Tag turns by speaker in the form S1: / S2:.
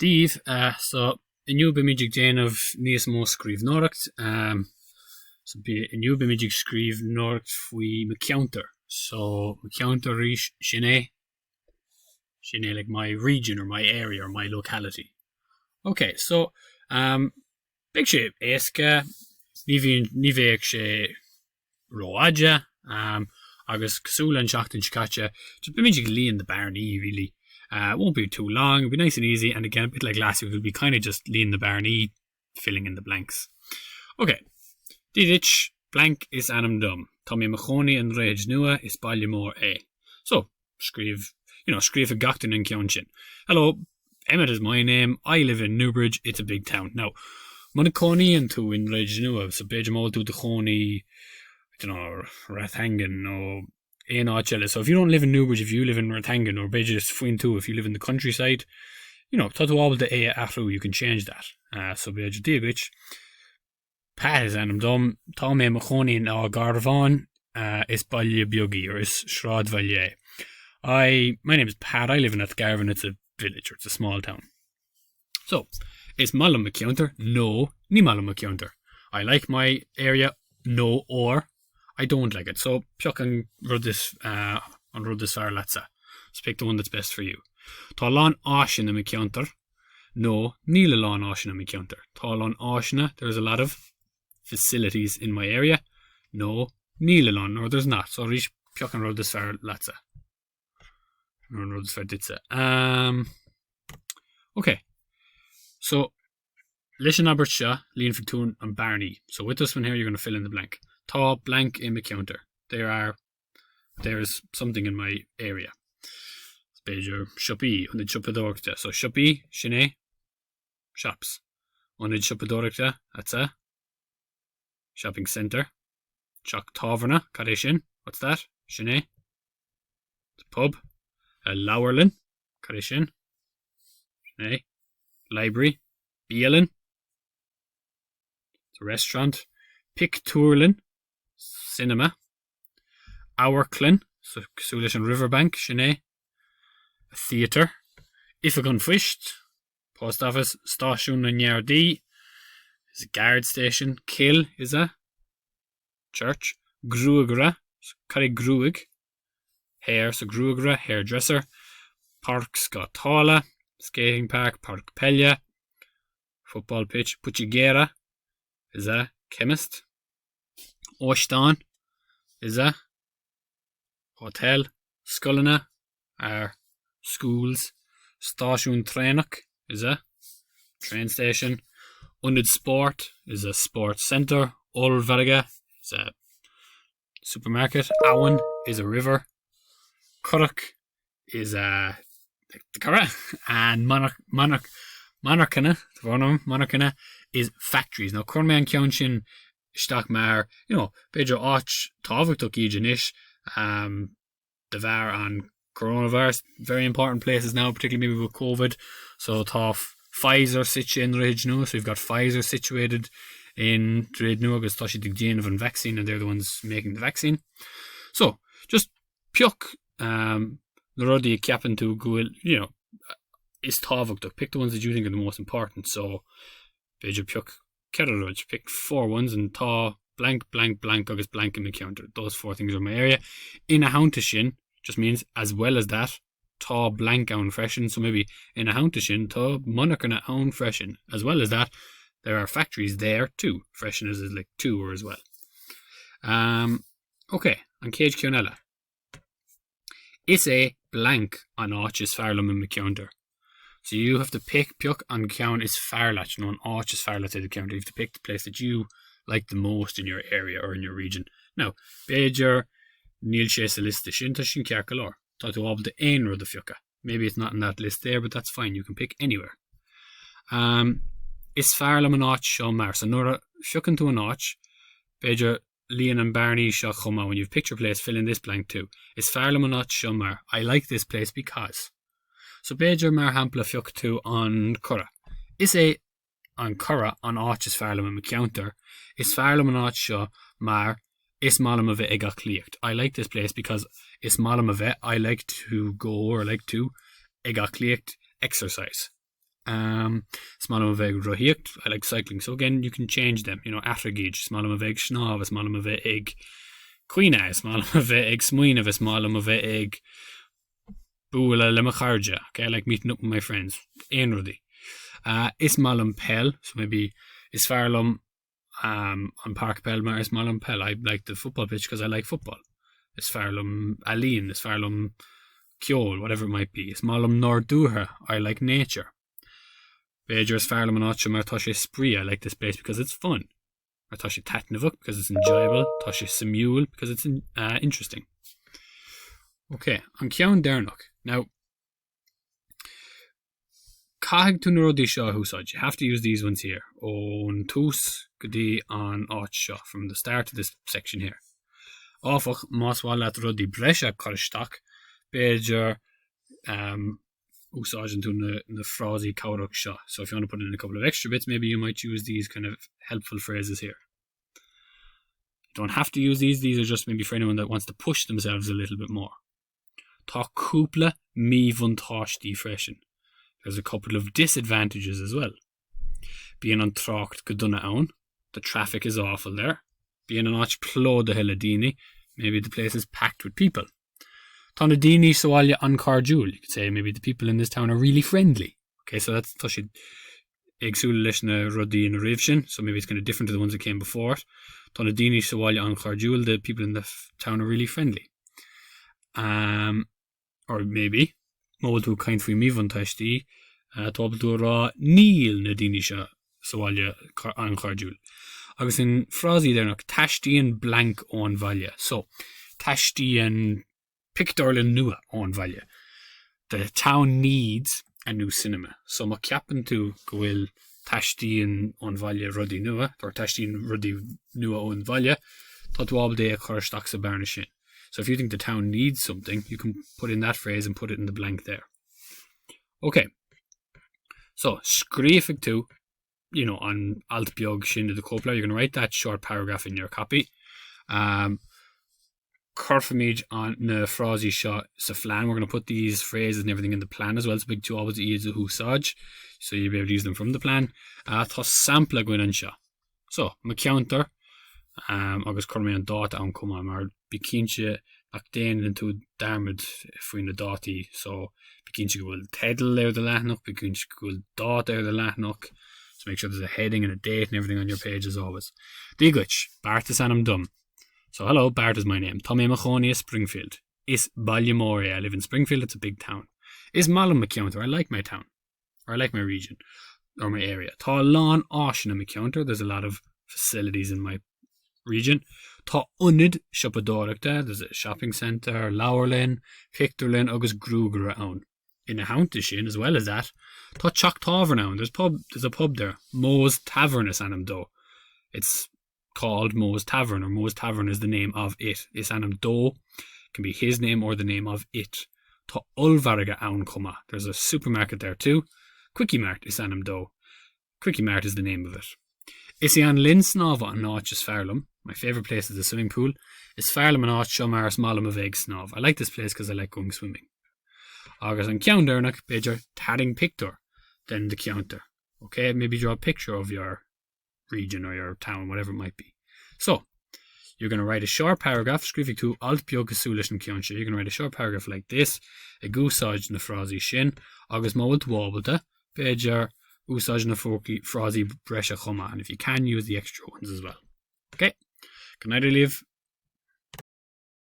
S1: Díomh, so inniu bimidjig déanamh níos mó scríobhneoireacht, so inniu bimidjig scríobhneoireacht faoi my cheantar. So my cheantar rísh sin é like my region or my area or my locality. Okay, so big sé éasca, ní bhéadh sé roáide, agus cosúla an seachtain scáte, just bimidjig líon the barnaí really. Won't be too long, it'll be nice and easy, and again, a bit like last week, it'll be kind of just lean the barney, filling in the blanks. Okay, Didich, blank is anam dum. Tommy Mahoney and Rage Nua is Ballimore A. So, scríobh a gachtain in Kyonchin. Hello, Emmett is my name, I live in Newbridge, it's a big town. Now, Monaconi and two in Rage Nua, so Bejamol to the Khoni, I don't know, Rathangan, or so if you don't live in Newbridge, if you live in Rathangan or Bejes Fuin too, if you live in the countryside, Tatuabal the A after you can change that. So Beja Dibich Pat is anam dum, Tome Machoni and Garvan is Balya Biogi or is Shrad Valye. My name is Pat, I live in Athgarvan, it's a village or it's a small town. So, is Malum McCounter? No, ni Malum McCounter. I like my area, no, or I don't like it. So, Pioch and Rudis far latsa. So pick the one that's best for you. Talon Ashin and McCounter. No, Neelalon Ashin and McCounter. Talon Ashina, there's a lot of facilities in my area. No, Neelalon, or there's not. So reach Pioch and Rudis far latsa. Rudis far ditsa. Okay. So, Lishan Abertsha, Lean Fittoon, and Barney. So with this one here, you're going to fill in the blank. Ta blank in my counter. There's something in my area. Bejer shoppy on the Chupadorkta. So shoppy, shine, shops. On the Chupadorkta, that's a shopping centre. Chok Taverna, Kadishin. What's that? Shine. It's a pub. A Lowerlin, Kadishin. Shine. Library. Bielin. It's a restaurant. Picturlin. Cinema. Auerklin, so Sulish and Riverbank, Shine. A theatre. Ifagun Fisht, post office. Station and Yardi is a guard station. Kill is a church. Gruagra, so Carrig Gruig. Hair, so Gruagra, hairdresser. Park Scotala, skating park. Park Pelia. Football pitch. Puchigera is a chemist. Oshtan is a hotel. Scullina are schools. Station Trainach is a train station. Undid Sport is a sports centre. Olveriga is a supermarket. Awan is a river. Currach is a the Curragh. And Monarchana is factories. Now Cornman Countin Stockmar, Pedro Och, Tavuk Ijanish, Devar on coronavirus, very important places now, particularly maybe with COVID. So Toff Pfizer situated in Rednu, so we've got Pfizer situated in Rednu, because Toshi Digjanov vaccine, and they're the ones making the vaccine. So just Puk the Rodi Capin to go, is Tavuk, pick the ones that you think are the most important. So Pedro Puk Kerroj, pick 4 ones, and Ta blank agus blank in the counter. Those 4 things are my area. In a hauntishin just means as well as that, Ta blank own freshen. So maybe in a hauntishin, Ta monarchana own freshen. As well as that, there are factories there too. Freshen is like 2 or as well. Okay, on Cage Kionella. Is a blank on Arches Farlam in the counter. So you have to pick Puk on count is Farlach, on Arch is Farlach to the counter. You have to pick the place that you like the most in your area or in your region. Now, Bejer Neil Chase list the Shinta Shinkarkalor. Tatu ob the Ain or the Fuka. Maybe it's not in that list there, but that's fine. You can pick anywhere. Is Farlam an Arch Shomar. So Nora Fukan to an Arch. Bejer Leon and Barney Shachoma. When you've picked your place, fill in this blank too. Is Farlam an Arch Shomar. I like this place because. So Bejer Mar Hampla Fuk to on Curra. Is a on Curra on Arches Farlam and McCounter. Is Farlam and Arch Shaw Mar is Malam of it Egakliacht. I like this place because is Malam of it. I like to go or like to Egakliacht exercise. Smaller veg rohiacht. I like cycling. So again, you can change them. Atragij, smaller veg schnav, smaller veg queena, smaller veg smuina, smaller veg bula lemacharja. Okay, I like meeting up with my friends. Ein ruddy. Is malum pel, so maybe is farlum on Park Pelmar is malum pel. I like the football pitch because I like football. Is farlum Aline, is farlum Kjol, whatever it might be. Is malum Norduha, I like nature. Beijer is farlum and Ochum Tashe Spree, I like this place because it's fun. Tashe Tatnavuk because it's enjoyable. Tashe Simule because it's interesting. Okay, on Kjaun Dernuk. Now, Kahig to Nurodi Shaw Husaj. You have to use these ones here. On Tus Gudi on Ot Shaw from the start of this section here. Ofach Maswalat Rodi Brescia Korstak. Beijer Usaj into the Frosy Kauruk Shaw. So if you want to put in a couple of extra bits, maybe you might use these kind of helpful phrases here. You don't have to use these. These are just maybe for anyone that wants to push themselves a little bit more. Tá cúpla mí von táistí freisin. There's a couple of disadvantages as well. Being on Tracht go duna ann, the traffic is awful there. Being on Och Plo de Hiladini, maybe the place is packed with people. Tonadini Soalia an Carjul, you could say maybe the people in this town are really friendly. Okay, so that's Toshid Egsulishna Rodi and Rivshin, so maybe it's kind of different to the ones that came before it. Tonadini Soalia an Carjul, the people in the town are really friendly. Or maybe Moltu kind for me von Tashti, Tobdura Neil Nadinisha Soalia an Carjul. I was in Frosy there, Tashti and blank on Valia. So Tashti and Pictorlin Nua on Valia. The town needs a new cinema. So ma capping to Gwil Tashti and on Valia Rudi Nua, or Tashti and Rudi Nua on Valia, Totwabde a Korstaksa Barnishin. So if you think the town needs something, you can put in that phrase and put it in the blank there. Okay. So, Scríobh to, on Altbiog Shin de Copla, you're going to write that short paragraph in your copy. Curfamage on the Frosy shot Saflan. We're going to put these phrases and everything in the plan as well. It's big to always use a husaj. So you'll be able to use them from the plan. Thos sampla Gwinansha. So, McCounter. Agus Cormier and Dot on Coma Mar Bikinche Actain into Darmid Fuin the Dotty. So Bikinche will Teddle out the Latnock, Bikinche will Dot out the Latnock. So make sure there's a heading and a date and everything on your page as always. Digwich, Bart is Anam Dum. So hello, Bart is my name. Tommy Mahoney is Springfield. Is Ballymore, I live in Springfield, it's a big town. Is Malum McCounter, I like my town. Or I like my region. Or my area. Tá Lawn Ocean McCounter, there's a lot of facilities in my region. Tá Unid Shoppadorachta, there's a shopping centre, Lowerlin, Pictorlin, agus Gruger around. In a Hauntishin, as well as that, Tá Chock Tavern around. There's a pub there. Moe's Tavern is Anam Do. It's called Moe's Tavern, or Moe's Tavern is the name of it. It's Anam Do. Can be his name or the name of it. Tá Ulvarga around Coma. There's a supermarket there too. Quickie Mart is Anam Do. Quickie Mart is the name of it. Isian Linsnava and Notch Farlam. My favourite place is the swimming pool. Is Farlam and Notch Shomar Smallam of Egg Snov. I like this place because I like going swimming. August and Kjaundernach, Beijer Tadding Pictor, then the counter. Okay, maybe draw a picture of your region or your town, whatever it might be. So, you're going to write a short paragraph, Scríobh to Altbiog Gasulish and Kjaunche. You're going to write a short paragraph like this. A goosage na Frosy Shin. August Mowelt Wobbleta, Beijer Usage na Frosy Brescia Choma. And if you can, use the extra ones as well. Okay, good night, I live.